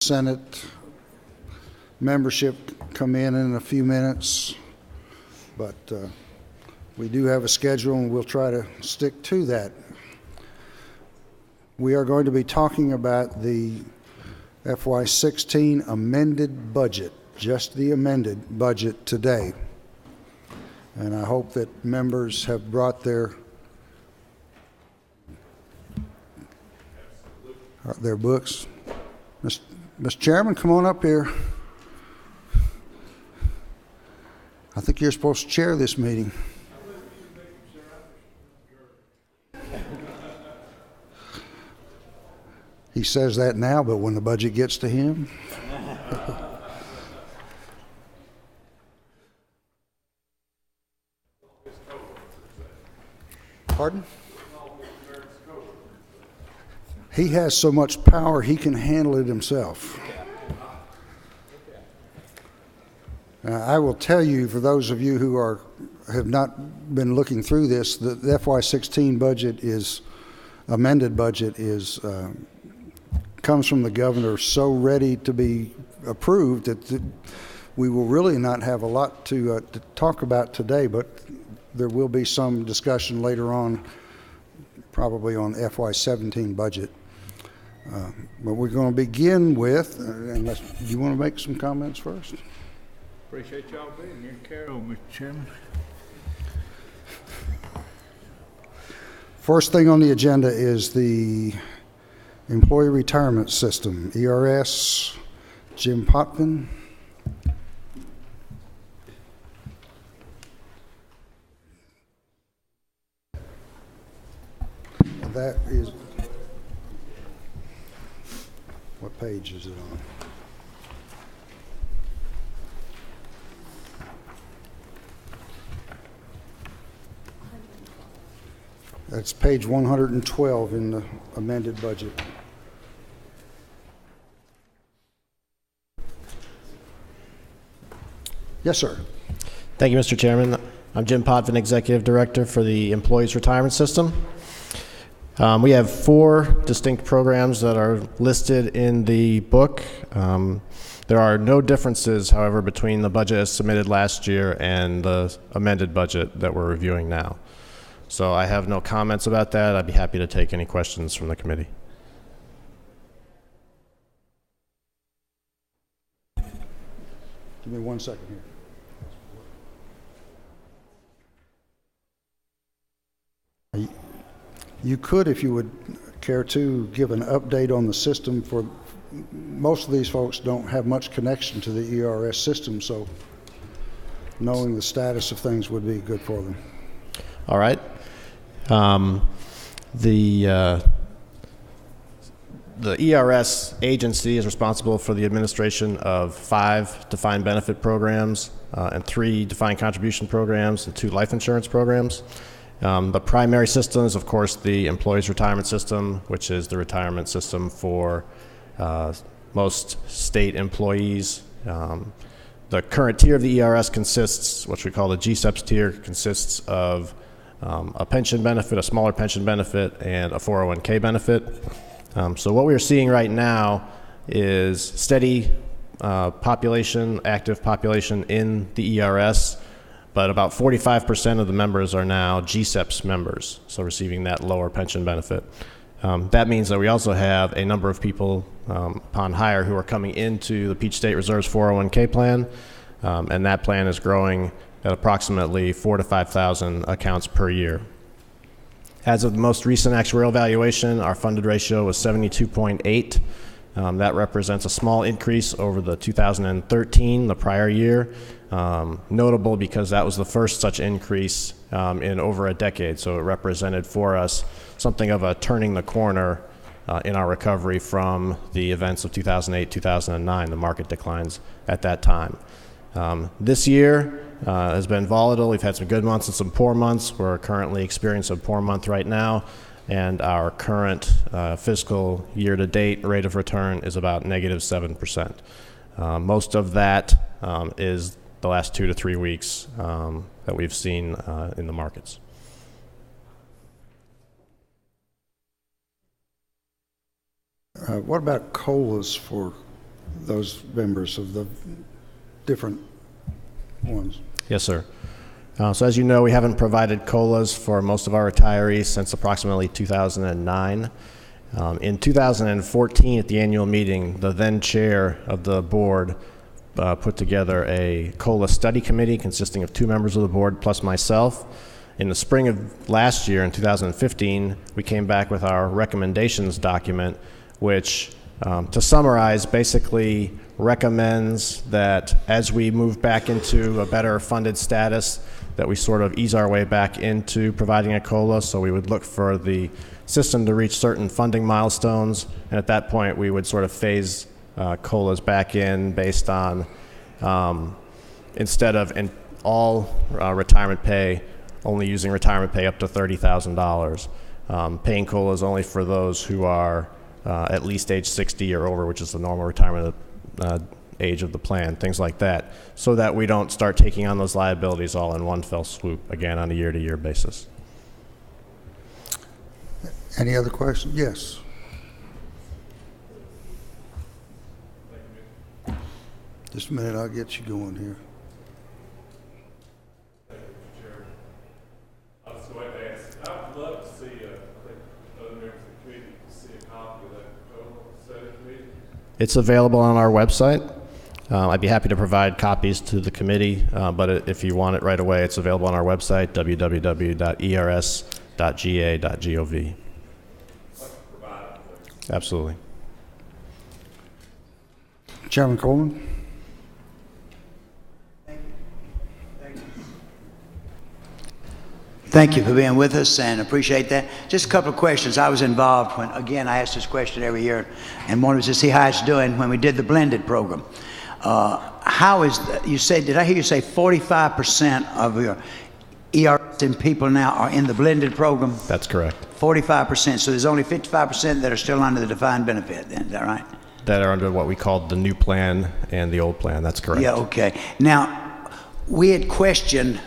Senate membership come in a few minutes, but we do have a schedule and we'll try to stick to that. We are going to be talking about the FY16 amended budget, just the amended budget today. And I hope that members have brought their books. Mr. Chairman, come on up here. I think you're supposed to chair this meeting. He says that now, but when the budget gets to him. Pardon? He has so much power he can handle it himself. I will tell you, for those of you who have not been looking through this, the FY16 budget amended budget comes from the governor so ready to be approved that we will really not have a lot to talk about today, but there will be some discussion later on, probably on FY17 budget. But we're going to begin with, unless you want to make some comments first? Appreciate y'all being here. Carol, Mr. Chairman. First thing on the agenda is the Employee Retirement System, ERS. Jim Potvin. That is, what page is it on? That's page 112 in the amended budget. Yes, sir. Thank you, Mr. Chairman. I'm Jim Potvin, Executive Director for the Employees Retirement System. We have 4 distinct programs that are listed in the book. There are no differences, however, between the budget as submitted last year and the amended budget that we're reviewing now. So I have no comments about that. I'd be happy to take any questions from the committee. Give me 1 second here. You could, if you would care to, give an update on the system. For most of these folks don't have much connection to the ERS system, so knowing the status of things would be good for them. All right. The ERS agency is responsible for the administration of 5 defined benefit programs and 3 defined contribution programs and 2 life insurance programs. The primary system is, of course, the Employees Retirement System, which is the retirement system for most state employees. The current tier of the ERS consists, what we call the GSEPS tier, consists of a pension benefit, a smaller pension benefit, and a 401k benefit. So what we're seeing right now is steady population, active population in the ERS, but about 45% of the members are now GSEPS members, so receiving that lower pension benefit. That means that we also have a number of people upon hire who are coming into the Peach State Reserve's 401k plan, and that plan is growing at approximately 4,000 to 5,000 accounts per year. As of the most recent actuarial valuation, our funded ratio was 72.8. That represents a small increase over the 2013, the prior year. Notable because that was the first such increase in over a decade, so it represented for us something of a turning the corner in our recovery from the events of 2008, 2009, the market declines at that time. This year has been volatile. We've had some good months and some poor months. We're currently experiencing a poor month right now, and our current fiscal year-to-date rate of return is about negative 7%. Most of that is the last 2 to 3 weeks that we've seen in the markets. What about COLAs for those members of the different ones. Yes, sir. So as you know, we haven't provided COLAs for most of our retirees since approximately 2009. In 2014, at the annual meeting, the then chair of the board put together a COLA study committee consisting of 2 members of the board plus myself. In the spring of last year, in 2015, we came back with our recommendations document, which, to summarize, basically recommends that as we move back into a better funded status, that we sort of ease our way back into providing a COLA. So we would look for the system to reach certain funding milestones, and at that point we would sort of phase COLAs back in based on, instead of in all retirement pay, only using retirement pay up to $30,000. Paying COLAs only for those who are at least age 60 or over, which is the normal retirement age of the plan, things like that, so that we don't start taking on those liabilities all in one fell swoop, again, on a year-to-year basis. Any other questions? Yes. Just a minute, I'll get you going here. I'd love to see other members of the committee to see a copy of that proposal study committee. It's available on our website. I'd be happy to provide copies to the committee, but if you want it right away, it's available on our website, www.ers.ga.gov. Absolutely. Chairman Coleman? Thank you for being with us and appreciate that. Just a couple of questions. I was involved when, again, I ask this question every year, and one was to see how it's doing when we did the blended program. How is, you say, did I hear you say 45% of your ERS and people now are in the blended program? That's correct. 45%. So there's only 55% that are still under the defined benefit then, is that right? That are under what we called the new plan and the old plan. That's correct. Yeah, okay. Now, we had questioned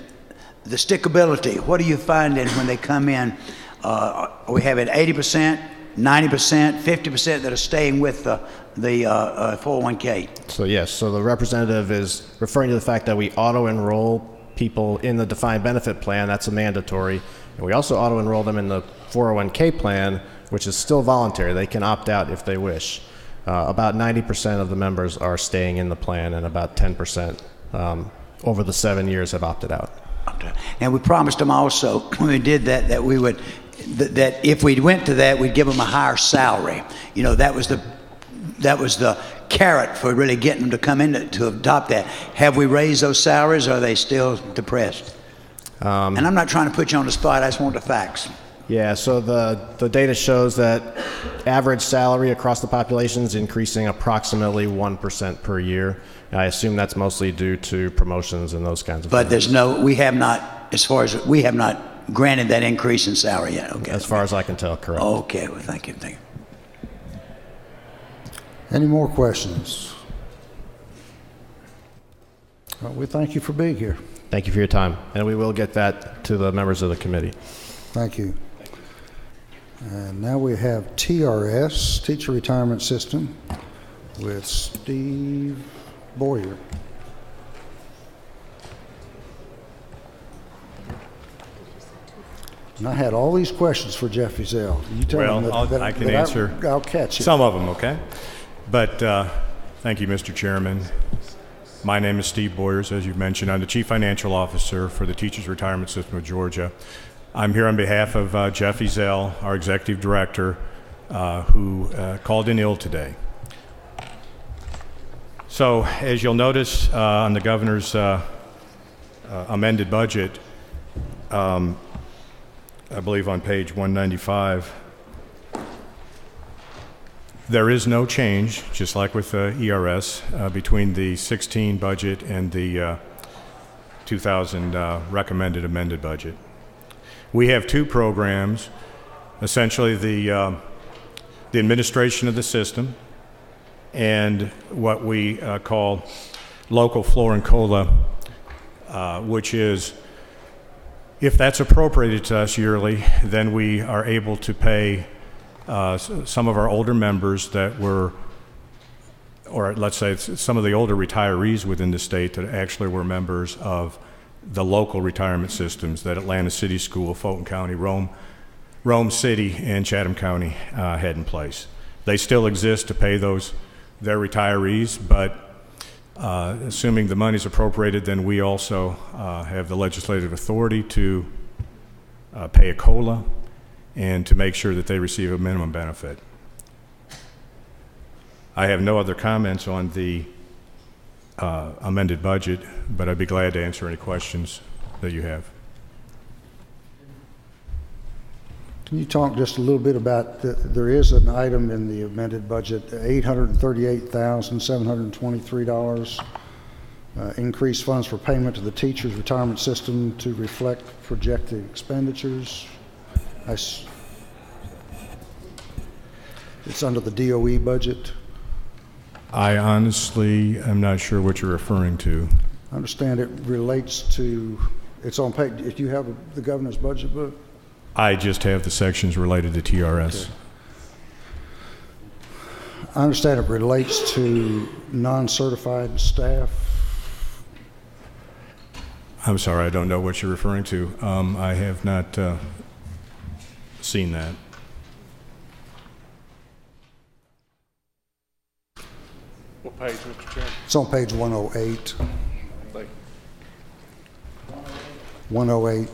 the stickability. What are you finding when they come in? Are we having 80%, 90%, 50% that are staying with the 401k? So yes, so the representative is referring to the fact that we auto-enroll people in the defined benefit plan. That's a mandatory. And we also auto-enroll them in the 401k plan, which is still voluntary. They can opt out if they wish. About 90% of the members are staying in the plan, and about 10% over the 7 years have opted out. And we promised them also when we did that that we would that if we went to that, we'd give them a higher salary. You know, that was the carrot for really getting them to come in to adopt that. Have we raised those salaries, or are they still depressed? And I'm not trying to put you on the spot. I just want the facts. Yeah, so the data shows that average salary across the population is increasing approximately 1% per year. I assume that's mostly due to promotions and those kinds of things. But there's no, we have not, as far as, we have not granted that increase in salary yet. Okay. As far as I can tell, correct. Okay, well, thank you. Thank you. Any more questions? Well, we thank you for being here. Thank you for your time, and we will get that to the members of the committee. Thank you. And now we have TRS, Teacher Retirement System, with Steve Boyer. And I had all these questions for Jeff Ezell. You tell him that I can answer I'll catch it. some of them, okay? But thank you, Mr. Chairman. My name is Steve Boyers, as you've mentioned. I'm the Chief Financial Officer for the Teachers Retirement System of Georgia. I'm here on behalf of Jeff Ezell, our Executive Director, who called in ill today. So, as you'll notice on the Governor's amended budget, I believe on page 195, there is no change, just like with ERS, between the 16 budget and the 2000 recommended amended budget. We have two programs, essentially the administration of the system and what we call local floor and COLA, which is, if that's appropriated to us yearly, then we are able to pay some of our older members that were or let's say some of the older retirees within the state that actually were members of the local retirement systems that Atlanta City School, Fulton County, Rome City, and Chatham County had in place. They still exist to pay their retirees, but assuming the money's appropriated, then we also have the legislative authority to pay a COLA and to make sure that they receive a minimum benefit. I have no other comments on the amended budget, but I'd be glad to answer any questions that you have. Can you talk just a little bit about, there is an item in the amended budget, $838,723, increased funds for payment to the teachers' retirement system to reflect projected expenditures. It's under the DOE budget. I honestly am not sure what you're referring to. I understand it relates to, it's on page, if you have the governor's budget book. I just have the sections related to TRS. Okay. I understand it relates to non-certified staff. I'm sorry, I don't know what you're referring to. I have not seen that. What page, Mr. Chairman? It's on page 108. Thank 108.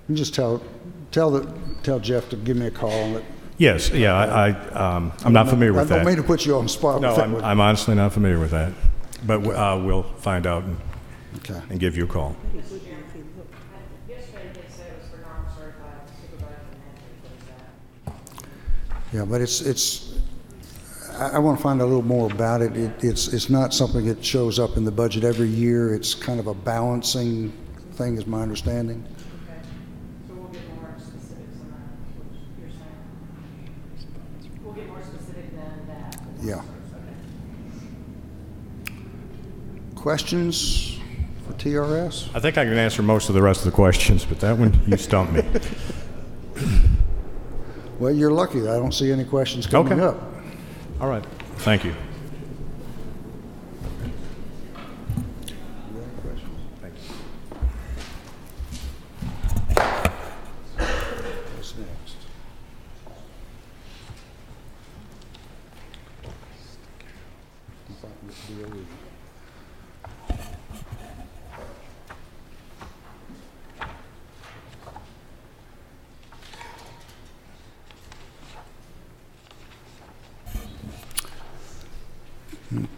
You just tell Jeff to give me a call. Yes, yeah, I'm not familiar with I don't that. mean to put you on the spot. No, I'm honestly not familiar with that, but we'll find out Okay. and give you a call. Yesterday they said it was for non-certified supervisors and managers. Yeah, but I want to find out a little more about it. It's not something that shows up in the budget every year. It's kind of a balancing thing, is my understanding. Okay. So we'll get more specifics on that, which you're saying. We'll get more specific than that. Yeah. Okay. Questions for TRS? I think I can answer most of the rest of the questions, but that one, you stumped me. Well, you're lucky. I don't see any questions coming Okay. up. All right, thank you. What's next? DOE.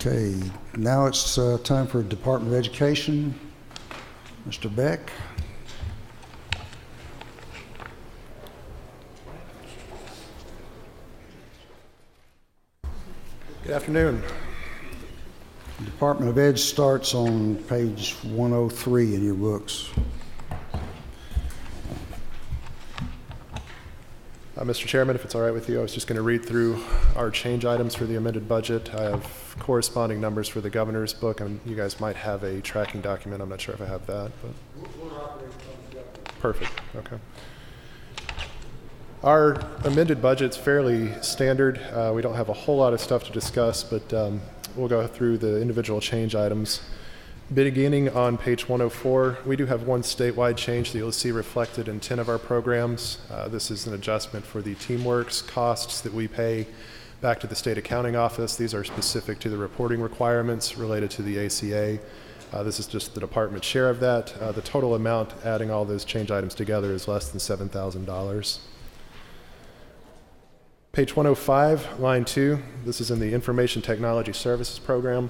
Okay, now it's time for Department of Education. Mr. Beck. Good afternoon. Department of Ed starts on page 103 in your books. Mr. Chairman, if it's all right with you, I was just going to read through our change items for the amended budget. I have corresponding numbers for the governor's book, and you guys might have a tracking document. I'm not sure if I have that, but perfect. Okay. Our amended budget's fairly standard. We don't have a whole lot of stuff to discuss, but we'll go through the individual change items. Beginning on page 104, we do have one statewide change that you'll see reflected in 10 of our programs. This is an adjustment for the TeamWorks costs that we pay back to the state accounting office. These are specific to the reporting requirements related to the ACA. This is just the department's share of that. The total amount, adding all those change items together, is less than $7,000. Page 105, line 2, this is in the Information Technology Services program.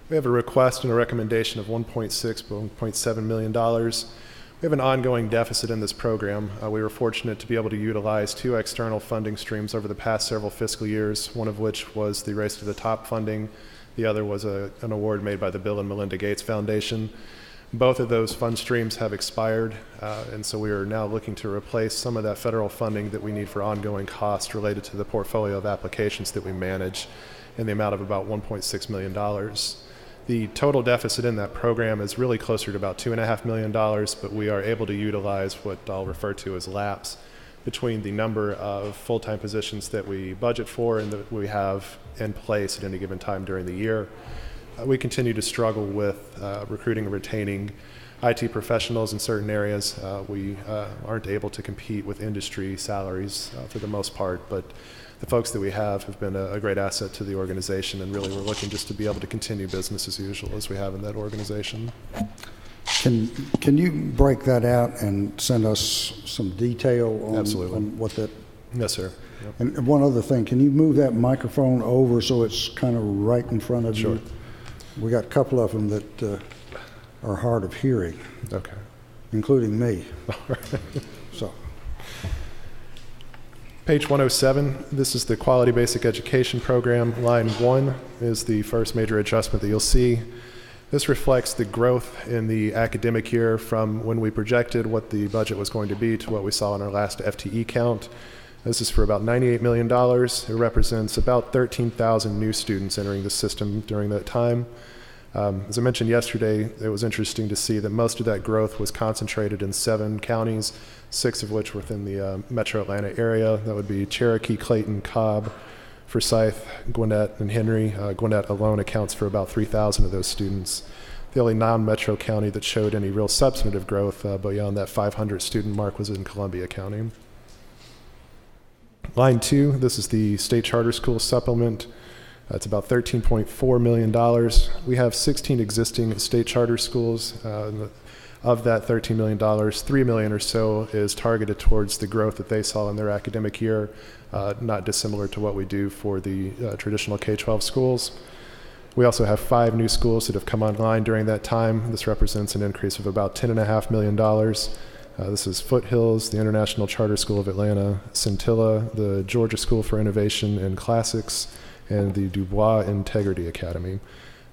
We have a request and a recommendation of $1.6, $1.7 million. We have an ongoing deficit in this program. We were fortunate to be able to utilize 2 external funding streams over the past several fiscal years, one of which was the Race to the Top funding. The other was an award made by the Bill and Melinda Gates Foundation. Both of those fund streams have expired, and so we are now looking to replace some of that federal funding that we need for ongoing costs related to the portfolio of applications that we manage in the amount of about $1.6 million. The total deficit in that program is really closer to about $2.5 million, but we are able to utilize what I'll refer to as lapse between the number of full-time positions that we budget for and that we have in place at any given time during the year. We continue to struggle with recruiting and retaining IT professionals in certain areas. We aren't able to compete with industry salaries for the most part, but the folks that we have been a great asset to the organization, and really we're looking just to be able to continue business as usual as we have in that organization. Can you break that out and send us some detail on, Absolutely. on what that? Yes, sir. Yep. And one other thing, can you move that microphone over so it's kind of right in front of Sure. you? We got a couple of them that are hard of hearing, Okay. including me. So, Page 107, this is the Quality Basic Education Program. Line 1 is the first major adjustment that you'll see. This reflects the growth in the academic year from when we projected what the budget was going to be to what we saw in our last FTE count. This is for about $98 million. It represents about 13,000 new students entering the system during that time. As I mentioned yesterday, it was interesting to see that most of that growth was concentrated in 7 counties, 6 of which were within the metro Atlanta area. That would be Cherokee, Clayton, Cobb, Forsyth, Gwinnett, and Henry. Gwinnett alone accounts for about 3,000 of those students. The only non-metro county that showed any real substantive growth beyond that 500 student mark was in Columbia County. Line 2, this is the state charter school supplement. It's about $13.4 million. We have 16 existing state charter schools. Of that $13 million, $3 million or so is targeted towards the growth that they saw in their academic year, not dissimilar to what we do for the traditional K-12 schools. We also have 5 new schools that have come online during that time. This represents an increase of about $10.5 million. This is Foothills, the International Charter School of Atlanta, Scintilla, the Georgia School for Innovation and Classics, and the Dubois Integrity Academy.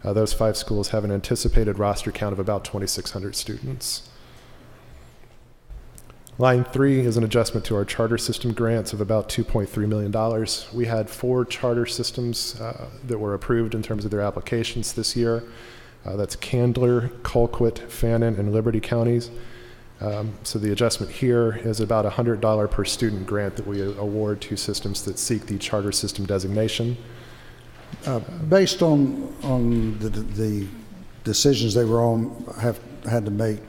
Those 5 schools have an anticipated roster count of about 2,600 students. Line 3 is an adjustment to our charter system grants of about $2.3 million. We had 4 charter systems that were approved in terms of their applications this year. That's Candler, Colquitt, Fannin, and Liberty counties. So the adjustment here is about a $100 per student grant that we award to systems that seek the charter system designation. based on the decisions they were on, had to make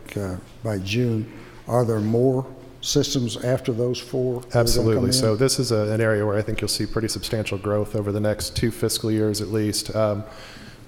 by June, are there more systems after those 4? Absolutely. So this is an area where I think you'll see pretty substantial growth over the next 2 fiscal years at least.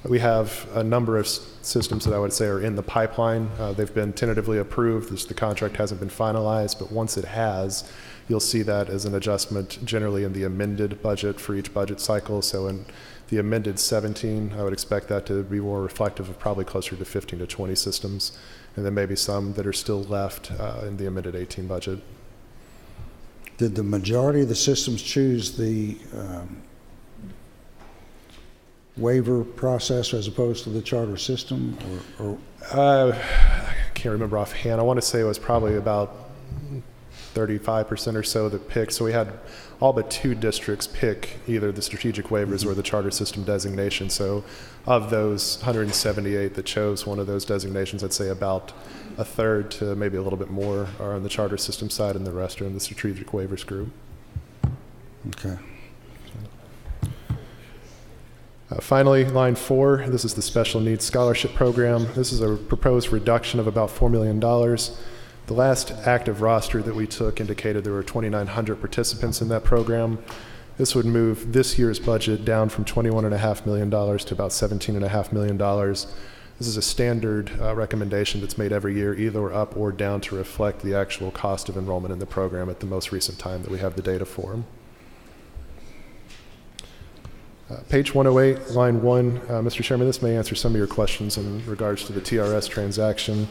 We have a number of systems that I would say are in the pipeline. They've been tentatively approved. The contract hasn't been finalized, but once it has, you'll see that as an adjustment generally in the amended budget for each budget cycle. So in the amended 17, I would expect that to be more reflective of probably closer to 15 to 20 systems, and then maybe some that are still left in the amended 18 budget. Did the majority of the systems choose the waiver process as opposed to the charter system? I can't remember offhand. I want to say it was probably about 35% or so that picked. So we had all but 2 districts pick either the strategic waivers or the charter system designation. So of those 178 that chose one of those designations, I'd say about a third to maybe a little bit more are on the charter system side, and the rest are in the strategic waivers group. Okay. Finally, line 4, this is the Special Needs Scholarship Program. This is a proposed reduction of about $4 million. The last active roster that we took indicated there were 2,900 participants in that program. This would move this year's budget down from $21.5 million to about $17.5 million. This is a standard recommendation that's made every year, either up or down, to reflect the actual cost of enrollment in the program at the most recent time that we have the data for. Page 108, line 1. Mr. Chairman, this may answer some of your questions in regards to the TRS transaction.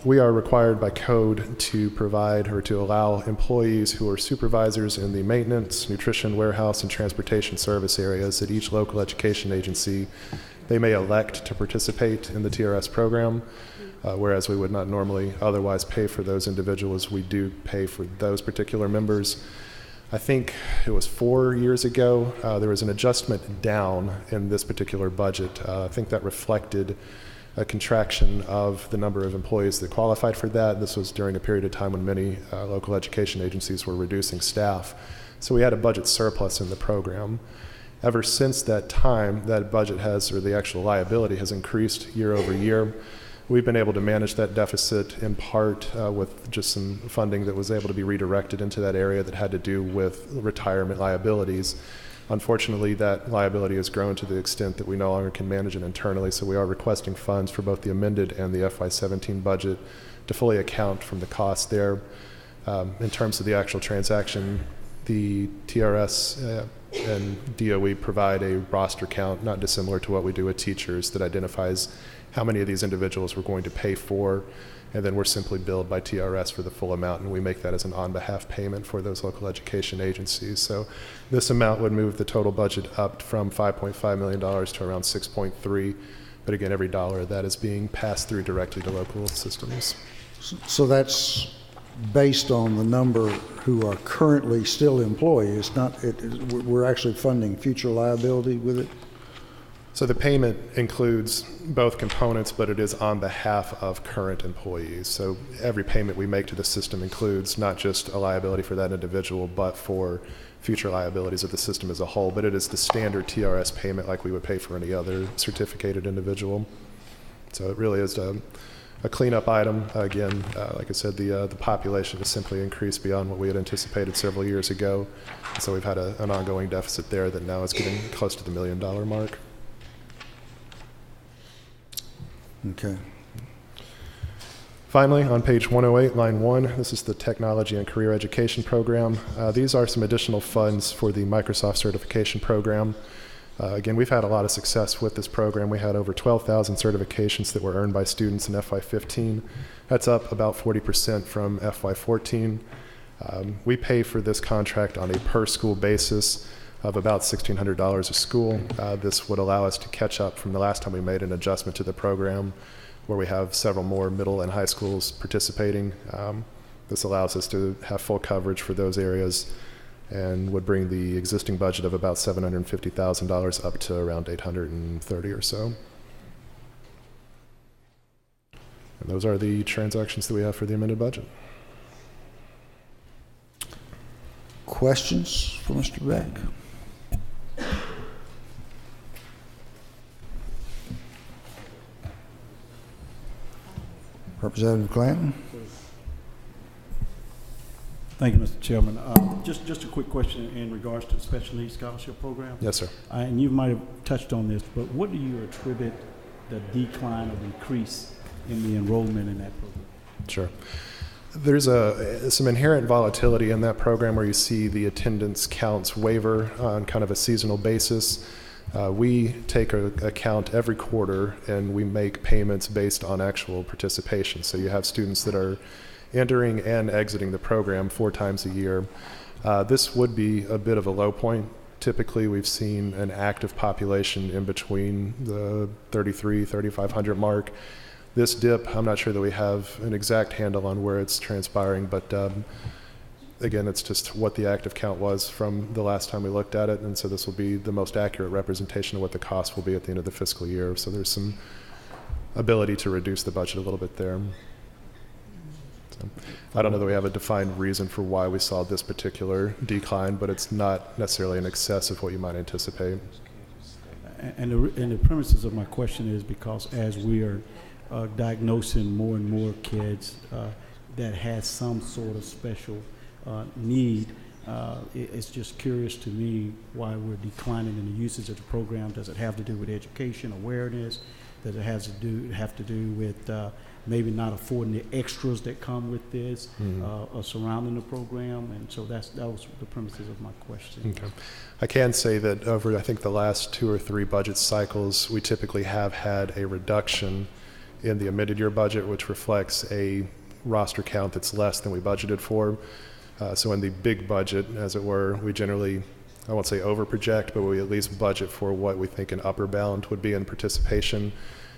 We are required by code to provide or to allow employees who are supervisors in the maintenance, nutrition, warehouse, and transportation service areas at each local education agency. They may elect to participate in the TRS program, whereas we would not normally otherwise pay for those individuals. We do pay for those particular members. I think it was 4 years ago, there was an adjustment down in this particular budget. I think that reflected a contraction of the number of employees that qualified for that. This was during a period of time when many local education agencies were reducing staff. So we had a budget surplus in the program. Ever since that time, that budget has, or the actual liability has increased year over year. We've been able to manage that deficit in part with just some funding that was able to be redirected into that area that had to do with retirement liabilities. Unfortunately, that liability has grown to the extent that we no longer can manage it internally, so we are requesting funds for both the amended and the FY17 budget to fully account from the cost there. In terms of the actual transaction, the TRS and DOE provide a roster count, not dissimilar to what we do with teachers, that identifies how many of these individuals we're going to pay for, and then we're simply billed by TRS for the full amount, and we make that as an on-behalf payment for those local education agencies. So this amount would move the total budget up from $5.5 million to around 6.3, but again, every dollar of that is being passed through directly to local systems. So that's based on the number who are currently still employed. It's not, we're actually funding future liability with it? So the payment includes both components, but it is on behalf of current employees. So every payment we make to the system includes not just a liability for that individual, but for future liabilities of the system as a whole. But it is the standard TRS payment like we would pay for any other certificated individual. So it really is a cleanup item. Again, like I said, the population has simply increased beyond what we had anticipated several years ago. So we've had an ongoing deficit there that now is getting close to the $1 million mark. Okay. Finally, on page 108, line 1, this is the Technology and Career Education Program. These are some additional funds for the Microsoft Certification Program. Again, we've had a lot of success with this program. We had over 12,000 certifications that were earned by students in FY15. That's up about 40% from FY14. We pay for this contract on a per-school basis of about $1,600 a school. This would allow us to catch up from the last time we made an adjustment to the program, where we have several more middle and high schools participating. This allows us to have full coverage for those areas and would bring the existing budget of about $750,000 up to around $830 or so. And those are the transactions that we have for the amended budget. Questions for Mr. Beck? Representative Clanton? Thank you, Mr. Chairman. Just a quick question in regards to the Special Needs Scholarship Program. Yes, sir. And you might have touched on this, but what do you attribute the decline or increase in the enrollment in that program? Sure. There's some inherent volatility in that program where you see the attendance counts waver on kind of a seasonal basis. We take a count every quarter and we make payments based on actual participation. So you have students that are entering and exiting the program 4 times a year. This would be a bit of a low point. Typically, we've seen an active population in between the 3,500 mark. This dip, I'm not sure that we have an exact handle on where it's transpiring, but again, it's just what the active count was from the last time we looked at it, and so this will be the most accurate representation of what the cost will be at the end of the fiscal year. So there's some ability to reduce the budget a little bit there. So I don't know that we have a defined reason for why we saw this particular decline, but it's not necessarily in excess of what you might anticipate. And the premises of my question is because as we are diagnosing more and more kids that has some sort of special need, it's just curious to me why we're declining in the usage of the program. Does it have to do with education, awareness? Does it have to do with maybe not affording the extras that come with this surrounding the program? And so that was the premises of my question. Okay. I can say that over, I think, the last 2 or 3 budget cycles, we typically have had a reduction in the amended year budget, which reflects a roster count that's less than we budgeted for. So in the big budget, as it were, we generally, I won't say over-project, but we at least budget for what we think an upper bound would be in participation.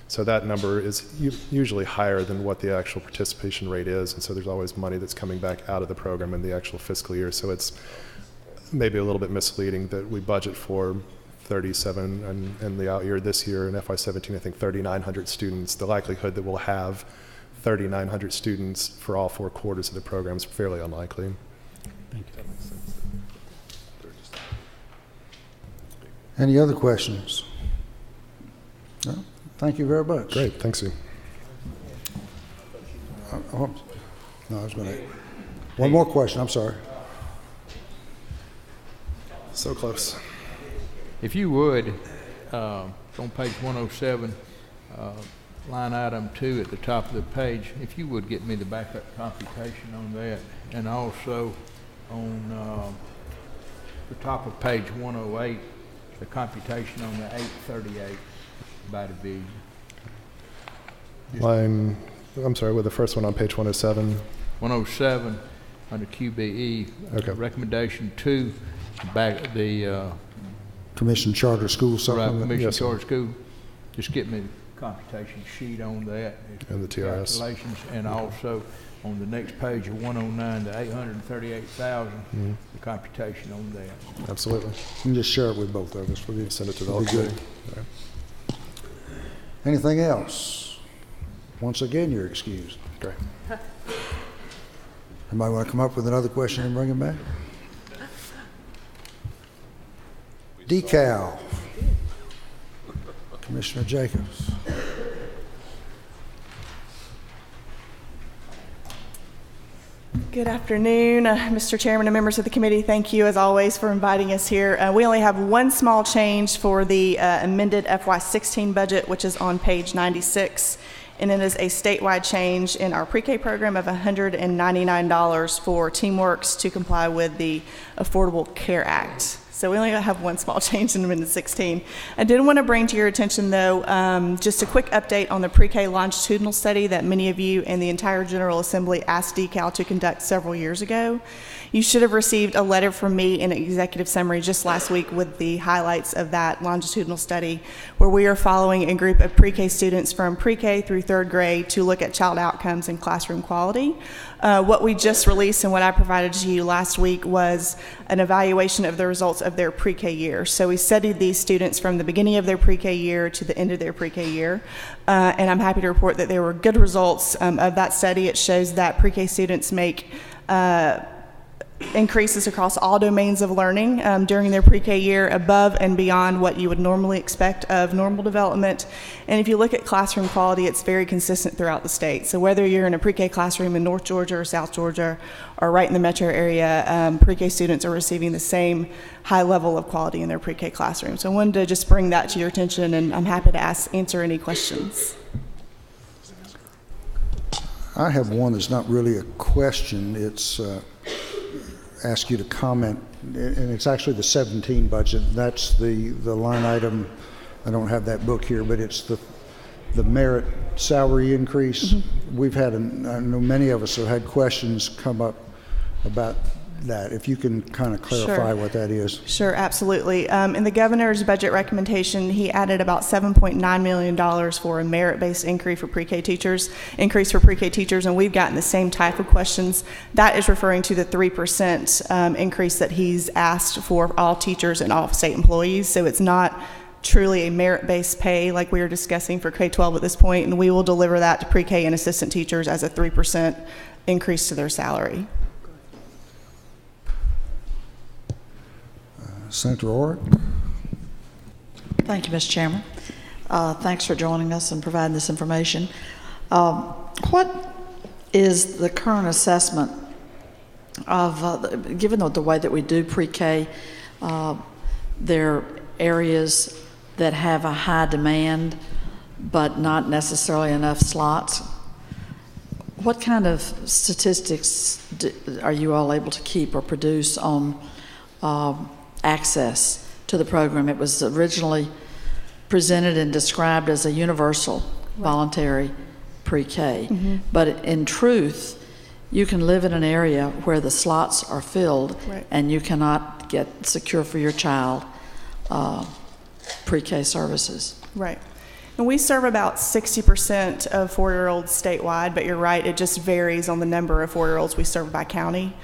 So that number is usually higher than what the actual participation rate is, and so there's always money that's coming back out of the program in the actual fiscal year. So it's maybe a little bit misleading that we budget for 37, and in the out year this year in FY17, I think 3,900 students. The likelihood that we'll have 3,900 students for all 4 quarters of the program is fairly unlikely. Thank you. Any other questions? No? Thank you very much. Great, thanks, Sue. No, I was going to. One more question, I'm sorry. So close. If you would, on page 107, line item 2 at the top of the page, if you would get me the backup computation on that, and also on the top of page 108, the computation on the 838 by division. Line, I'm sorry, with the first one on page 107. 107 under QBE, Okay. recommendation 2, back the Commission Charter School right, Supplement. Commission Yes, sir. Charter School. Just get me the computation sheet on that. And the TRS. Calculations, and also on the next page of 109, the 838,000, the computation on that. Absolutely. You can just share it with both of us. We'll be- Send it to the whole That'd be committee. good. Anything else? Once again, you're excused. Great. Anybody want to come up with another question and bring it back? Decal. Commissioner Jacobs. Good afternoon, Mr. Chairman and members of the committee. Thank you, as always, for inviting us here. We only have one small change for the amended FY16 budget, which is on page 96, and it is a statewide change in our pre-K program of $199 for TeamWorks to comply with the Affordable Care Act. So we only have one small change in Amendment 16. I did want to bring to your attention, though, just a quick update on the pre-K longitudinal study that many of you and the entire General Assembly asked DECAL to conduct several years ago. You should have received a letter from me in an executive summary just last week with the highlights of that longitudinal study, where we are following a group of pre-K students from pre-K through 3rd grade to look at child outcomes and classroom quality. What we just released and what I provided to you last week was an evaluation of the results of their pre-K year. So we studied these students from the beginning of their pre-K year to the end of their pre-K year. And I'm happy to report that there were good results of that study. It shows that pre-K students make increases across all domains of learning during their pre-K year, above and beyond what you would normally expect of normal development. And if you look at classroom quality, it's very consistent throughout the state. So whether you're in a pre-K classroom in North Georgia or South Georgia or right in the metro area, pre-K students are receiving the same high level of quality in their pre-K classroom. So I wanted to just bring that to your attention, and I'm happy to answer any questions. I have one that's not really a question. It's ask you to comment, and it's actually the 17 budget. That's the line item. I don't have that book here, but it's the merit salary increase. We've had, I know many of us have had questions come up about that. If you can kind of clarify what that is. Sure, absolutely. In the governor's budget recommendation, he added about $7.9 million for a merit-based increase for pre-K teachers, and we've gotten the same type of questions. That is referring to the 3% increase that he's asked for all teachers and all state employees. So it's not truly a merit-based pay like we are discussing for K-12 at this point, and we will deliver that to pre-K and assistant teachers as a 3% increase to their salary. Senator Orrick. Thank you, Mr. Chairman. Thanks for joining us and providing this information. What is the current assessment of, given the way that we do pre-K, there are areas that have a high demand but not necessarily enough slots? What kind of statistics are you all able to keep or produce on access to the program? It was originally presented and described as a universal voluntary pre-K, but in truth, you can live in an area where the slots are filled and you cannot get secure for your child pre-K services. Right. And we serve about 60% of 4-year-olds statewide, but you're right, it just varies on the number of 4-year-olds we serve by county.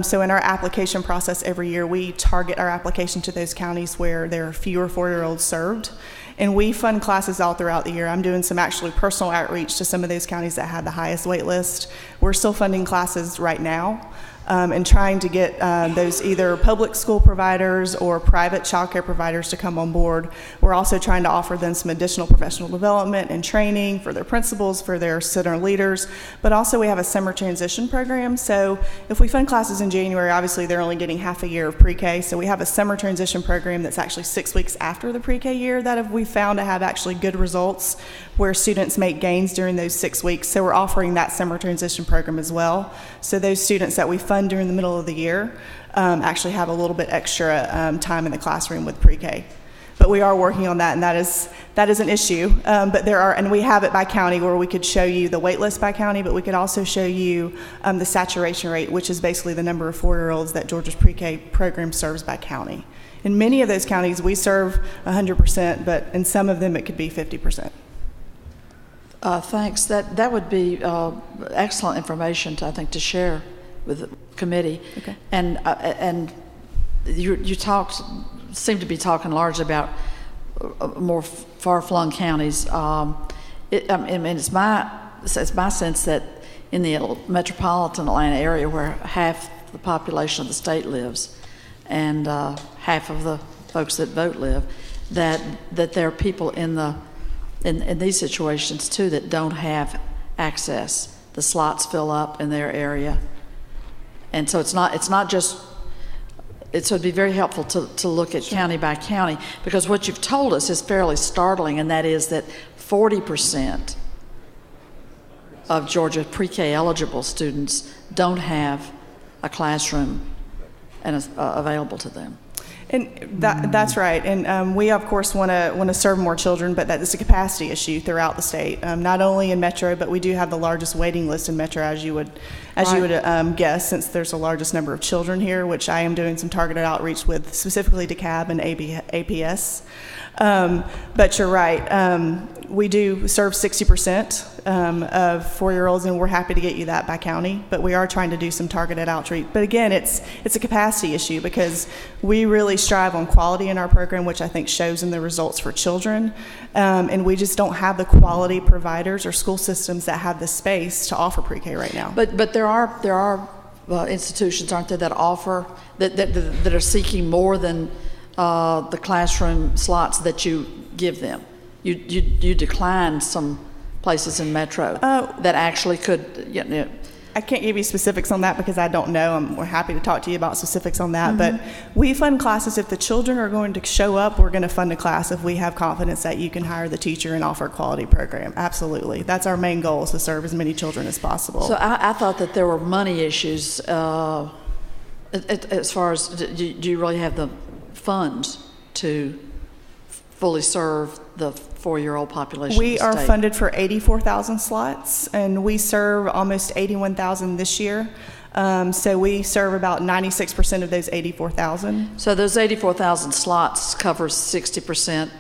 So in our application process every year, we target our application to those counties where there are fewer 4-year-olds served. And we fund classes all throughout the year. I'm doing some actually personal outreach to some of those counties that had the highest wait list. We're still funding classes right now. And trying to get those either public school providers or private child care providers to come on board. We're also trying to offer them some additional professional development and training for their principals, for their center leaders, but also we have a summer transition program. So if we fund classes in January, obviously they're only getting half a year of pre-K, so we have a summer transition program that's actually 6 weeks after the pre-K year that we found to have actually good results where students make gains during those 6 weeks. So we're offering that summer transition program as well. So those students that we fund during the middle of the year actually have a little bit extra time in the classroom with pre-K. But we are working on that, and that is an issue. But there are, and we have it by county where we could show you the wait list by county, but we could also show you the saturation rate, which is basically the number of 4-year-olds that Georgia's pre-K program serves by county. In many of those counties, we serve 100%, but in some of them it could be 50%. Thanks. That would be excellent information I think to share with the committee. Okay. And you seem to be talking largely about more far-flung counties. It's my sense that in the metropolitan Atlanta area, where half the population of the state lives, and half of the folks that vote live, that there are people in these situations too that don't have access. The slots fill up in their area, and so it's not just. So it'd be very helpful to look at county by county, because what you've told us is fairly startling, and that is that 40% of Georgia pre-K eligible students don't have a classroom available to them. And that's right. And we, of course, want to serve more children, but that is a capacity issue throughout the state. Not only in Metro, but we do have the largest waiting list in Metro, as you would guess, since there's the largest number of children here, which I am doing some targeted outreach with, specifically DeKalb and APS. But you're right. We do serve 60% of 4-year-olds, and we're happy to get you that by county. But we are trying to do some targeted outreach. But again, it's a capacity issue, because we really strive on quality in our program, which I think shows in the results for children. And we just don't have the quality providers or school systems that have the space to offer pre-K right now. But there are institutions, aren't there, that offer that are seeking more than the classroom slots that you give them. You decline some places in Metro that actually could. I can't give you specifics on that because I don't know. We're happy to talk to you about specifics on that. Mm-hmm. But we fund classes. If the children are going to show up, we're going to fund a class if we have confidence that you can hire the teacher and offer a quality program. Absolutely. That's our main goal, is to serve as many children as possible. So I thought that there were money issues as far as, do you really have the funds to fully serve the 4-year-old population? We are funded for 84,000 slots, and we serve almost 81,000 this year. So we serve about 96% of those 84,000. So those 84,000 slots cover 60%?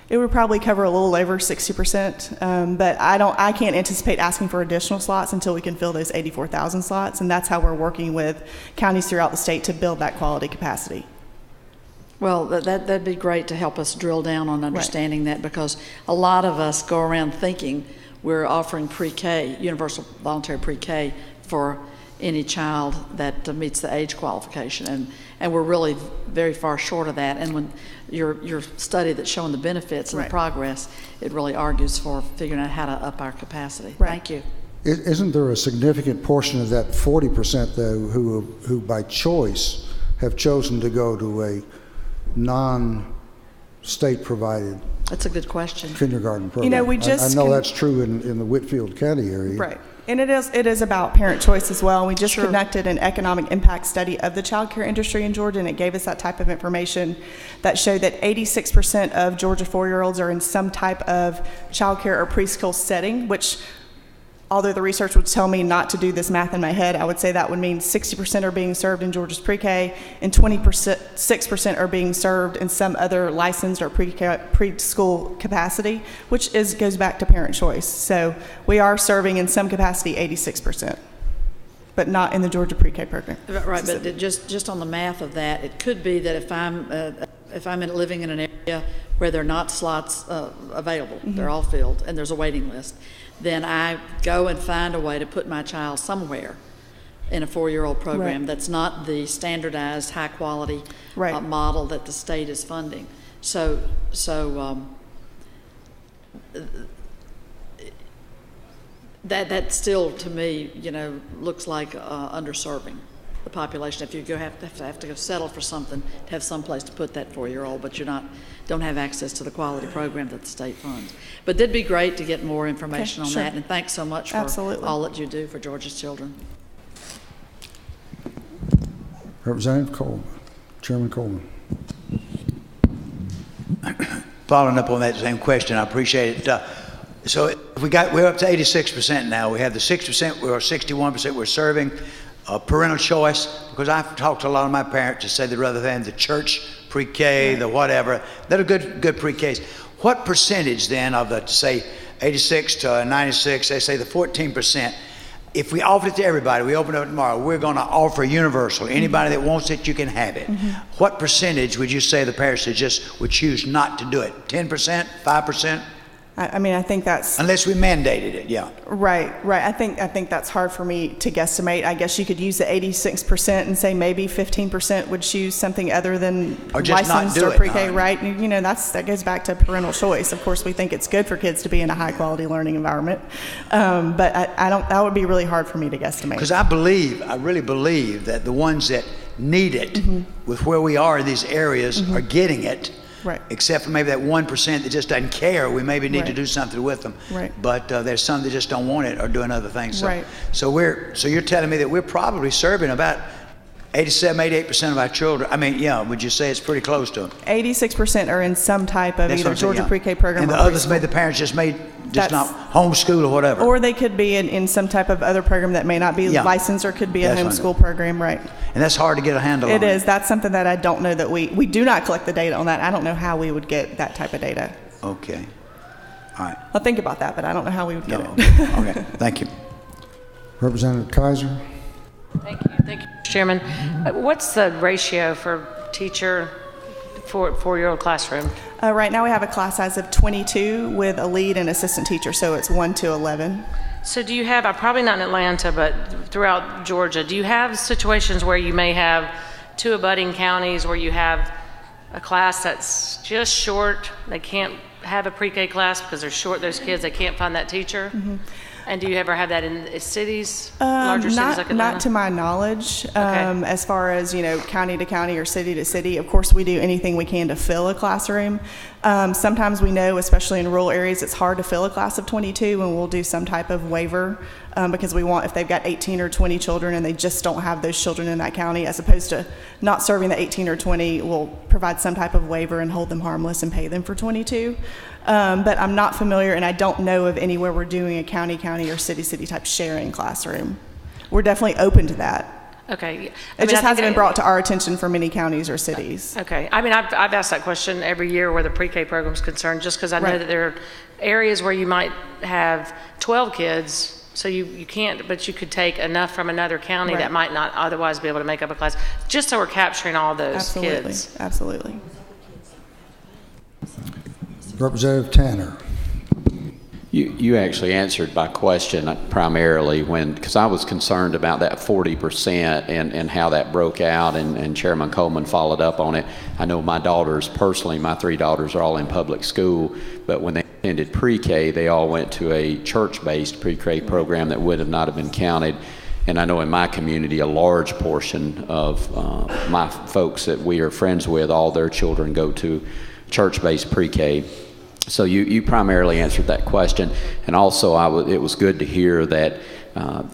It would probably cover a little over 60%, but I can't anticipate asking for additional slots until we can fill those 84,000 slots, and that's how we're working with counties throughout the state to build that quality capacity. Well, that'd be great to help us drill down on understanding that, because a lot of us go around thinking we're offering pre-K, universal voluntary pre-K, for any child that meets the age qualification, and we're really very far short of that. And when your study that's showing the benefits and the progress, it really argues for figuring out how to up our capacity. Thank you. Isn't there a significant portion of that 40%, though, who by choice have chosen to go to a non-state provided? That's a good question. Kindergarten program. You know, I know that's true in the Whitfield County area. Right. And it is about parent choice as well. We just conducted an economic impact study of the child care industry in Georgia, and it gave us that type of information that showed that 86% of Georgia 4-year-olds are in some type of child care or preschool setting, which, although the research would tell me not to do this math in my head, I would say that would mean 60% are being served in Georgia's pre-K, and 6% are being served in some other licensed or preschool capacity, which goes back to parent choice. So we are serving in some capacity 86%. but not in the Georgia pre-K program. Right, but just on the math of that, it could be that if I'm living in an area where there are not slots available, they're all filled, and there's a waiting list, then I go and find a way to put my child somewhere in a 4-year-old program that's not the standardized high-quality model that the state is funding. So that still, to me, looks like underserving the population. If you have to go settle for something to have some place to put that 4-year-old, but don't have access to the quality program that the state funds. But it'd be great to get more information on that. And thanks so much for all that you do for Georgia's children. Representative Coleman, Chairman Coleman. Following up on that same question, I appreciate it. So we're up to 86% now. We have the 6%, we're 61% we're serving. Parental choice, because I've talked to a lot of my parents to say they'd rather than the church pre-K, the whatever, that are good pre-Ks. What percentage then of the, say, 86 to 96, they say the 14%, if we offered it to everybody, we open it up tomorrow, we're going to offer universal. Anybody that wants it, you can have it. What percentage would you say the parents would choose not to do it? 10%, 5%? I mean, I think that's... Unless we mandated it, yeah. Right. I think that's hard for me to guesstimate. I guess you could use the 86% and say maybe 15% would choose something other than licensed or pre-K, right? And, that goes back to parental choice. Of course, we think it's good for kids to be in a high-quality learning environment, but I don't. That would be really hard for me to guesstimate. Because I really believe that the ones that need it, with where we are in these areas, are getting it. Right. Except for maybe that 1% that just doesn't care. We maybe need to do something with them. Right. But there's some that just don't want it or doing other things. So, right. So you're telling me that we're probably serving about 88% of our children. I mean, would you say it's pretty close to them? 86% are in some type of either Georgia pre-K program and or the others the parents just not homeschool or whatever. Or they could be in some type of other program that may not be licensed or could be a homeschool program, right? And that's hard to get a handle on. It is. That's something that I don't know that we do not collect the data on that. I don't know how we would get that type of data. Okay. All right. I'll think about that, but I don't know how we would get it. Okay. Thank you. Representative Kaiser. Thank you, Mr. Chairman. What's the ratio for teacher for 4-year-old classroom? Right now we have a class size of 22 with a lead and assistant teacher, so it's 1 to 11. So do you have, probably not in Atlanta, but throughout Georgia, do you have situations where you may have 2 abutting counties where you have a class that's just short, they can't have a pre-K class because they're short, those kids, they can't find that teacher? And do you ever have that in cities, larger cities like Atlanta? Not to my knowledge. As far as, county to county or city to city, of course we do anything we can to fill a classroom. Sometimes we know, especially in rural areas, it's hard to fill a class of 22, and we'll do some type of waiver because we want, if they've got 18 or 20 children and they just don't have those children in that county, as opposed to not serving the 18 or 20, we'll provide some type of waiver and hold them harmless and pay them for 22. But I'm not familiar, and I don't know of anywhere we're doing a county or city type sharing classroom. We're definitely open to that. Okay. It just hasn't been brought to our attention for many counties or cities. Okay. I mean, I've asked that question every year where the pre-K program is concerned, just because I know that there are areas where you might have 12 kids, so you can't, but you could take enough from another county that might not otherwise be able to make up a class, just so we're capturing all those kids. Absolutely. Representative Tanner. You actually answered my question primarily because I was concerned about that 40% and how that broke out, and Chairman Coleman followed up on it. I know my daughters, personally, my 3 daughters are all in public school, but when they attended pre-K, they all went to a church-based pre-K program that would have not have been counted. And I know in my community, a large portion of my folks that we are friends with, all their children go to church-based pre-K. So you primarily answered that question, and also it was good to hear that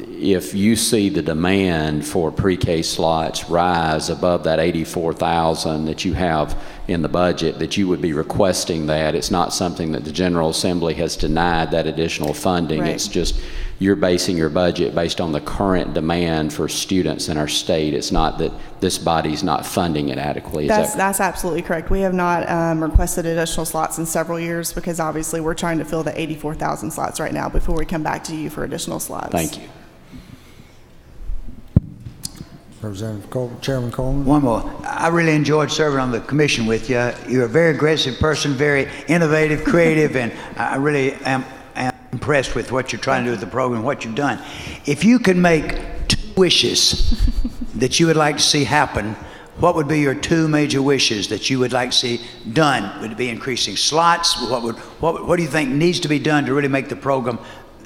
if you see the demand for pre-K slots rise above that 84,000 that you have in the budget, that you would be requesting that. It's not something that the General Assembly has denied that additional funding. Right. It's just you're basing your budget based on the current demand for students in our state. It's not that this body's not funding it adequately. That's absolutely correct. We have not requested additional slots in several years because obviously we're trying to fill the 84,000 slots right now before we come back to you for additional slots. Thank you. Representative Chairman Coleman. One more. I really enjoyed serving on the commission with you. You're a very aggressive person, very innovative, creative, and I really am impressed with what you're trying to do with the program, what you've done. If you could make 2 wishes that you would like to see happen, what would be your 2 major wishes that you would like to see done? Would it be increasing slots? What do you think needs to be done to really make the program?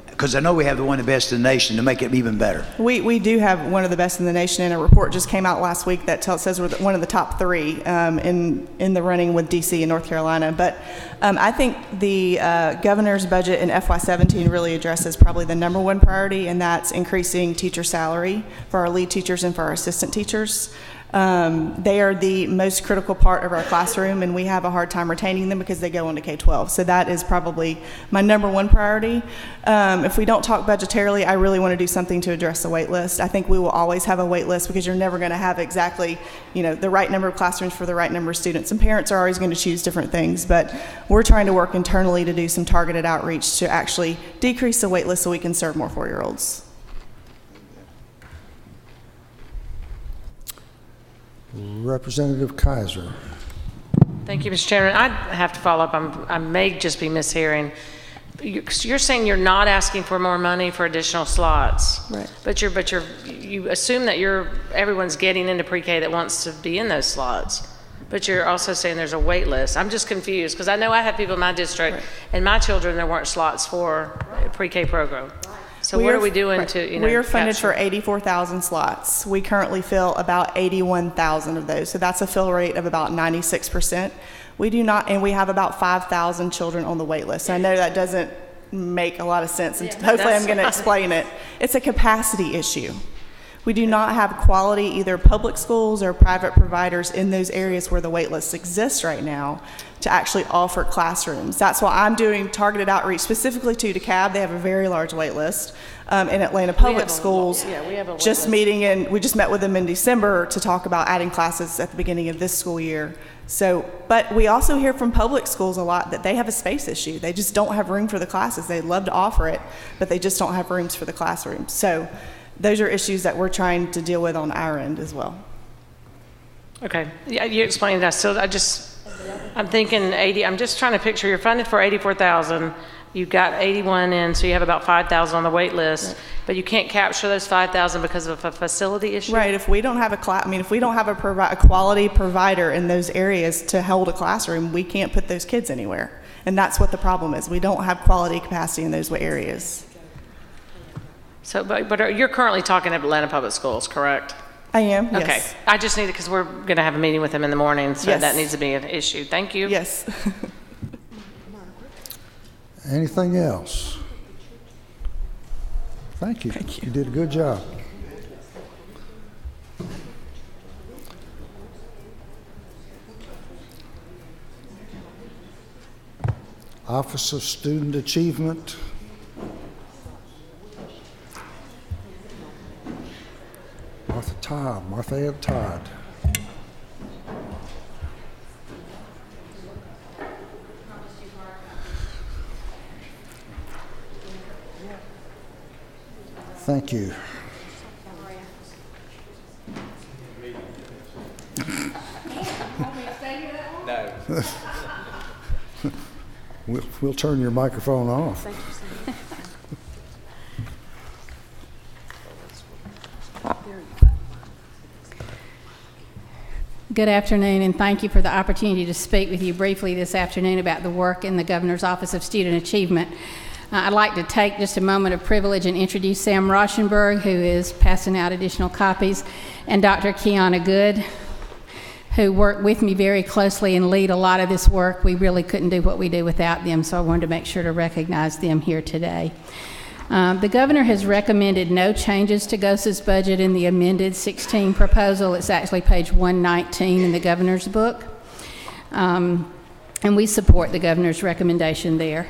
Because I know we have one of the best in the nation, to make it even better. We do have one of the best in the nation, and a report just came out last week that says we're one of the top 3 in the running with DC and North Carolina. But I think the governor's budget in FY17 really addresses probably the #1 priority, and that's increasing teacher salary for our lead teachers and for our assistant teachers. They are the most critical part of our classroom, and we have a hard time retaining them because they go into K-12. So that is probably my #1 priority. If we don't talk budgetarily, I really want to do something to address the wait list. I think we will always have a wait list because you're never going to have exactly, the right number of classrooms for the right number of students. And parents are always going to choose different things, but we're trying to work internally to do some targeted outreach to actually decrease the wait list so we can serve more 4-year-olds. Representative Kaiser. Thank you, Mr. Chairman. I have to follow up. I may just be mishearing. You're saying you're not asking for more money for additional slots, right? But you assume that everyone's getting into pre-K that wants to be in those slots. But you're also saying there's a wait list. I'm just confused because I know I have people in my district and my children, there weren't slots for a pre-K program. So what are we doing to, We are funded for 84,000 slots. We currently fill about 81,000 of those. So that's a fill rate of about 96%. We do not, and we have about 5,000 children on the wait list. I know that doesn't make a lot of sense, and hopefully I'm going to explain it. It's a capacity issue. We do not have quality either public schools or private providers in those areas where the wait list exists right now to actually offer classrooms. That's why I'm doing targeted outreach specifically to DeKalb. They have a very large wait list. In Atlanta Public Schools, we have a wait just list. meeting, and we just met with them in December to talk about adding classes at the beginning of this school year. So, but we also hear from public schools a lot that they have a space issue. They just don't have room for the classes. They'd love to offer it, but they just don't have rooms for the classrooms. So those are issues that we're trying to deal with on our end as well. Okay, yeah, you explained that. So I'm thinking 80, I'm just trying to picture, you're funded for 84,000, you've got 81 in, so you have about 5,000 on the wait list, right. But you can't capture those 5,000 because of a facility issue? Right, if we don't have if we don't have a quality provider in those areas to hold a classroom, we can't put those kids anywhere. And that's what the problem is. We don't have quality capacity in those areas. So, but you're currently talking about Atlanta Public Schools, correct? I am, yes. Okay, I just need it because we're going to have a meeting with them in the morning, so yes. That needs to be an issue. Thank you. Yes. Anything else? Thank you. Thank you. You did a good job. Office of Student Achievement. Martha Ed Todd. Thank you. No. We'll turn your microphone off. Good afternoon, and thank you for the opportunity to speak with you briefly this afternoon about the work in the Governor's Office of Student Achievement. I'd like to take just a moment of privilege and introduce Sam Rauschenberg, who is passing out additional copies, and Dr. Kiana Good, who work with me very closely and lead a lot of this work. We really couldn't do what we do without them, so I wanted to make sure to recognize them here today. The governor has recommended no changes to GOSA's budget in the amended 16 proposal. It's actually page 119 in the governor's book. And we support the governor's recommendation there.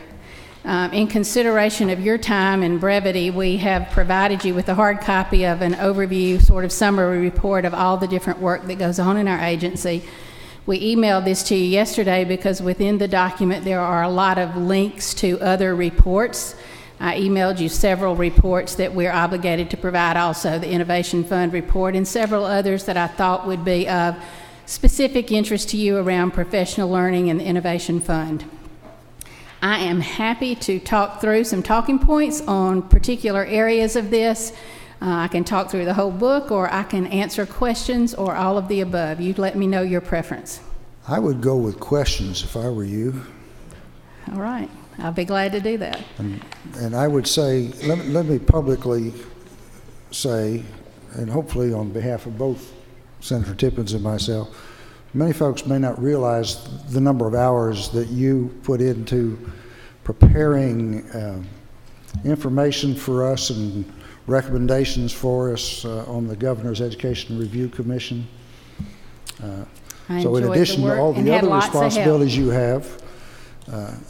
In consideration of your time and brevity, we have provided you with a hard copy of an overview, sort of summary report of all the different work that goes on in our agency. We emailed this to you yesterday because within the document there are a lot of links to other reports I emailed you several reports that we're obligated to provide, also the Innovation Fund report, and several others that I thought would be of specific interest to you around professional learning and the Innovation Fund. I am happy to talk through some talking points on particular areas of this. I can talk through the whole book, or I can answer questions, or all of the above. You let me know your preference. I would go with questions if I were you. All right. I'll be glad to do that. And I would say, let me publicly say, and hopefully on behalf of both Senator Tippins and myself, many folks may not realize the number of hours that you put into preparing information for us and recommendations for us on the Governor's Education Review Commission. So in addition to all the other responsibilities you have,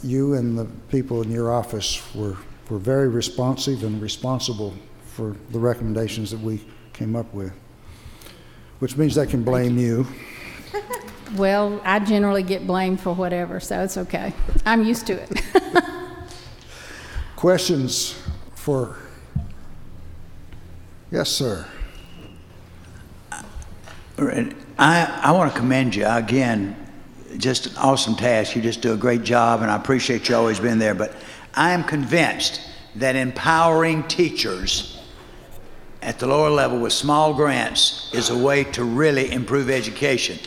you and the people in your office were very responsive and responsible for the recommendations that we came up with, which means they can blame you. Well, I generally get blamed for whatever, so it's okay. I'm used to it. Questions for, yes, sir. I want to commend you again. Just an awesome task. You just do a great job, and I appreciate you always being there. But I am convinced that empowering teachers at the lower level with small grants is a way to really improve education.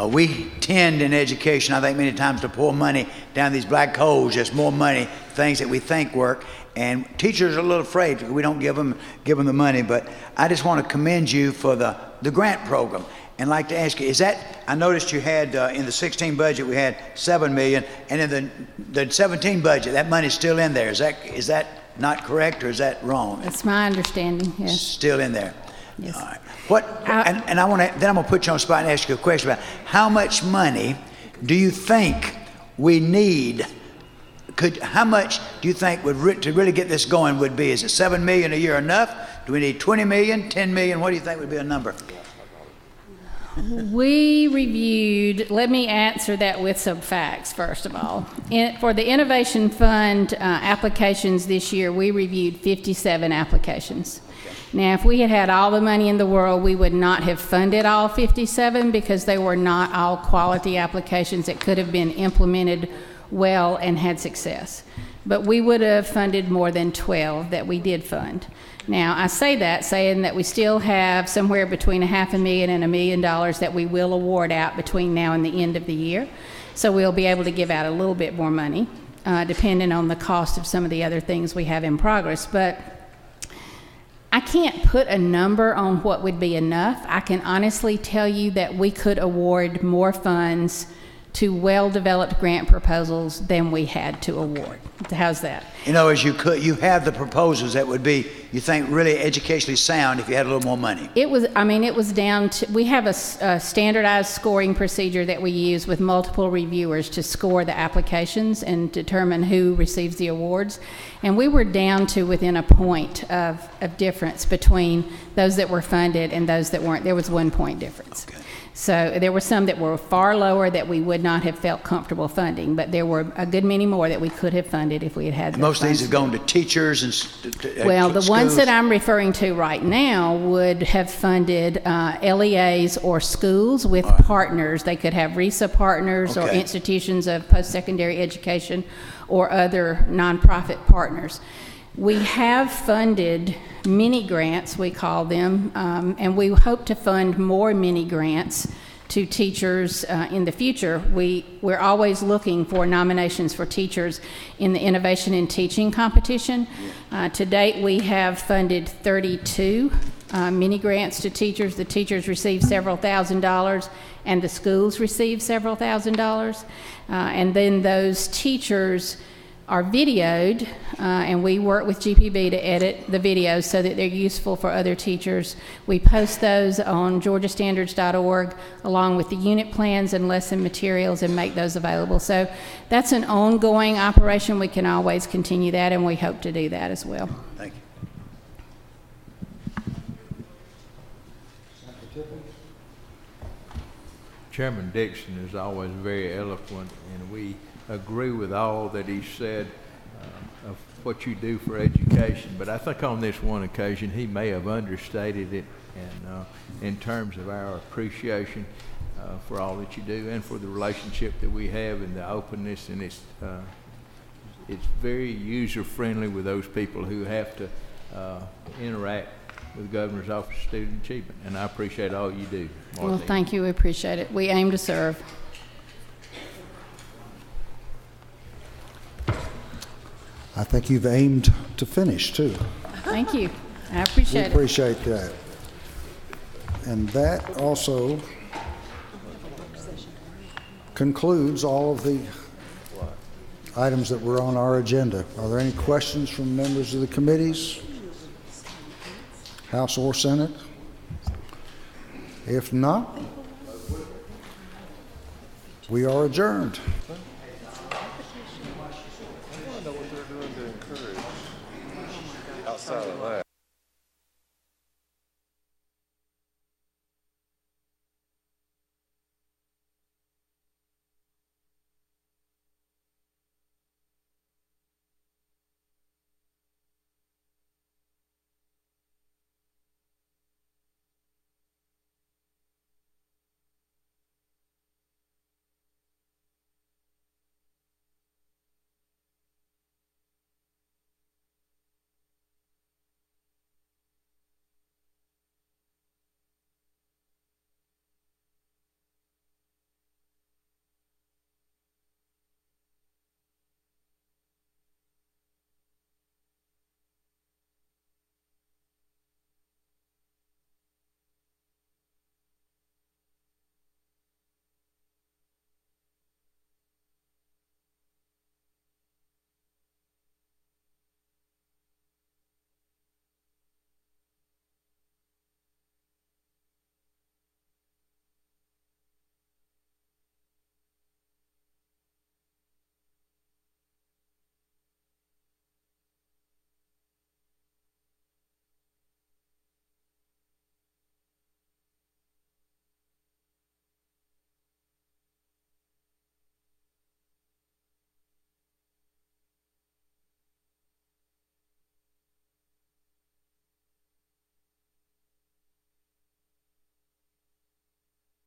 We tend in education, I think, many times to pour money down these black holes, just more money, things that we think work. And teachers are a little afraid because we don't give them the money. But I just want to commend you for the grant program. And like to ask you, is that, I noticed you had in the 16 budget, we had $7 million, and in the 17 budget, that money's still in there. Is that not correct, or is that wrong? That's my understanding, yes. Still in there. Yes. All right. And I'm gonna put you on the spot and ask you a question about how much money do you think we need? How much do you think to really get this going would be? Is it $7 million a year enough? Do we need 20 million, 10 million? What do you think would be a number? We reviewed, let me answer that with some facts, first of all. For the Innovation Fund applications this year, we reviewed 57 applications. Now, if we had had all the money in the world, we would not have funded all 57 because they were not all quality applications that could have been implemented well and had success. But we would have funded more than 12 that we did fund. Now, I say that saying that we still have somewhere between $500,000 and $1 million that we will award out between now and the end of the year. So we'll be able to give out a little bit more money, depending on the cost of some of the other things we have in progress. But I can't put a number on what would be enough. I can honestly tell you that we could award more funds to well-developed grant proposals than we had to award. How's that? You know, you have the proposals that would be, you think, really educationally sound if you had a little more money. It was down to, we have a standardized scoring procedure that we use with multiple reviewers to score the applications and determine who receives the awards. And we were down to within a point of difference between those that were funded and those that weren't. There was 1 point difference. Okay. So there were some that were far lower that we would not have felt comfortable funding, but there were a good many more that we could have funded if we had had. Most of these have gone to teachers and well, the ones that I'm referring to right now would have funded LEAs or schools with partners. They could have RESA partners or institutions of post-secondary education or other nonprofit partners. We have funded mini grants, we call them, and we hope to fund more mini grants to teachers in the future. We're always looking for nominations for teachers in the Innovation in Teaching competition. To date, we have funded 32 mini grants to teachers. The teachers receive several $1,000s, and the schools receive several $1,000s. And then those teachers are videoed, and we work with GPB to edit the videos so that they're useful for other teachers. We post those on georgiastandards.org along with the unit plans and lesson materials and make those available. So that's an ongoing operation. We can always continue that, and we hope to do that as well. Thank you. Chairman Dixon is always very eloquent, and we agree with all that he said. of what you do for education. But I think on this one occasion, he may have understated it, and in terms of our appreciation for all that you do and for the relationship that we have and the openness, and it's very user-friendly with those people who have to interact with the Governor's Office of Student Achievement, and I appreciate all you do, Martha. Well, thank you. We appreciate it. We aim to serve. I think you've aimed to finish, too. Thank you. I appreciate We it. appreciate that. And that also concludes all of the items that were on our agenda. Are there any questions from members of the committees, House or Senate? If not, we are adjourned. Outside of that.